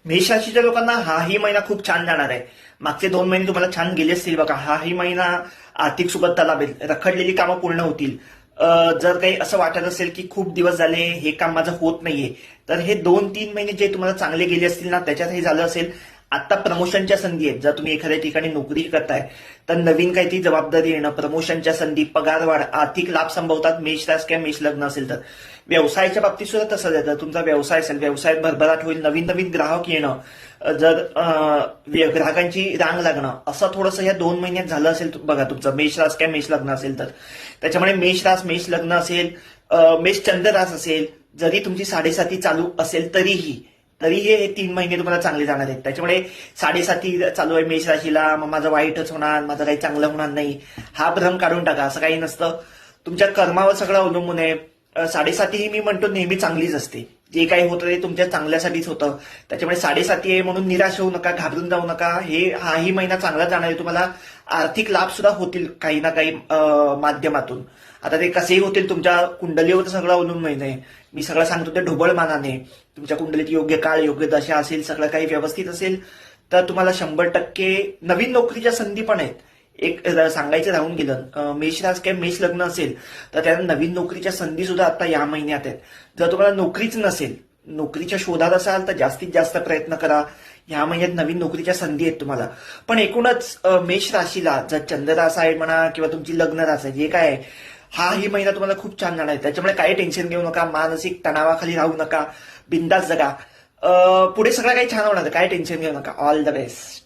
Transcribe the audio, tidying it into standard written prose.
मेष राशीच्या लोकांना हाही महिना खूप छान जाणार आहे. मागचे 2 महिने तुम्हाला छान गेले असतील बघा. हाही महिना आर्थिक सुबत्ता लाभेल, रखडलेली कामं पूर्ण होतील. जर काही असं वाटत असेल की खूप दिवस झाले हे काम माझं होत नाहीये, तर हे 2-3 महिने जे तुम्हाला चांगले गेले असतील ना, त्याच्यात हे झालं असेल. आता प्रमोशनच्या संधी आहेत. जर तुम्ही एखाद्या ठिकाणी नोकरी करताय तर नवीन काही ती जबाबदारी येणं, प्रमोशनच्या संधी, पगारवाढ, आर्थिक लाभ संभवतात. मेष रास किंवा मेष लग्न असेल तर. व्यवसायाच्या बाबतीत सुद्धा तसंच आहे. जर तुमचा व्यवसाय असेल, व्यवसायात भरभराट होईल, नवीन नवीन ग्राहक येणं, जर ग्राहकांची रांग लागणं, असं थोडंसं या 2 महिन्यात झालं असेल बघा तुमचं मेष रास किंवा मेष लग्न असेल तर. त्याच्यामुळे मेष रास, मेष लग्न असेल, मेष चंद्र रास असेल, जरी तुमची 7.5 चालू असेल तरीही हे 3 महिने तुम्हाला चांगले जाणार आहेत. त्याच्यामुळे 7.5 चालू आहे मेष राशीला, मग माझं वाईटच होणार, माझं काही चांगलं होणार नाही, हा भ्रम काढून टाका. असं काही नसतं. तुमच्या कर्मावर सगळं अवलंबून आहे. 7.5 ही मी म्हणतो नेहमी चांगलीच असते. जे काही होतं ते तुमच्या चांगल्यासाठीच होतं. त्याच्यामुळे 7.5 आहे म्हणून निराश होऊ नका, घाबरून जाऊ नका. हाही महिना चांगला जाणार आहे. तुम्हाला आर्थिक लाभ सुद्धा होतील काही ना काही माध्यमातून. आता ते कसेही होतील, तुमच्या कुंडलीवर सगळं अवलंबून आहे. मी सगळं सांगतो ते ढोबळ मानाने. तुमच्या कुंडलीत योग्य काळ, योग्य दशा असेल, सगळं काही व्यवस्थित असेल तर तुम्हाला 100% नवीन नोकरीच्या संधी पण आहेत. एक सांगायचं राहून गेलं, मेष रास किंवा मेष लग्न असेल तर त्यांना नवीन नोकरीच्या संधी सुद्धा आता या महिन्यात आहेत. जर तुम्हाला नोकरीच नसेल, नोकरीच्या शोधात असाल तर जास्तीत जास्त प्रयत्न करा. या महिन्यात नवीन नोकरीच्या संधी आहेत तुम्हाला. पण एकूणच मेष राशीला जर चंद्र रास आहे म्हणा किंवा तुमची लग्न रास आहे, जे काय आहे, ही महिना तुम्हाला खूप छान जाणार आहे. त्याच्यामुळे काही टेन्शन घेऊ नका, मानसिक तणावाखाली राहू नका, बिंदास जगा. पुढे सगळं काही छान होणार, काही टेन्शन घेऊ नका. All the best.